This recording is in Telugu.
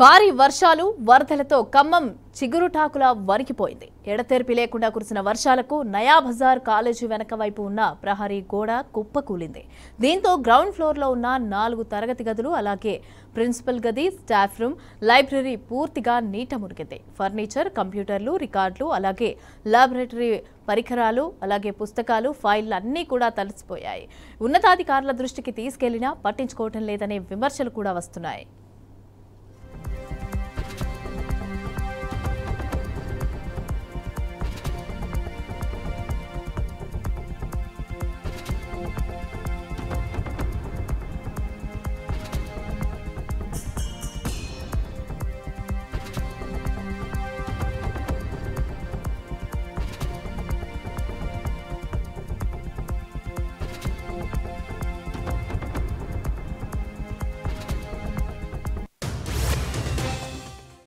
భారీ వర్షాలు వరదలతో ఖమ్మం చిగురుటాకులా వణికిపోయింది. ఎడతెరిపి లేకుండా కురిసిన వర్షాలకు నయా బజార్ కాలేజీ వెనక వైపు ఉన్న ప్రహరీ గోడ కుప్పకూలింది. దీంతో గ్రౌండ్ ఫ్లోర్లో ఉన్న 4 తరగతి గదులు, అలాగే ప్రిన్సిపల్ గది, స్టాఫ్ రూమ్, లైబ్రరీ పూర్తిగా నీట మునిగింది. ఫర్నిచర్, కంప్యూటర్లు, రికార్డులు, అలాగే లాబొరేటరీ పరికరాలు, అలాగే పుస్తకాలు, ఫైళ్లు అన్నీ కూడా తడిసిపోయాయి. ఉన్నతాధికారుల దృష్టికి తీసుకెళ్లినా పట్టించుకోవటం లేదనే విమర్శలు కూడా వస్తున్నాయి.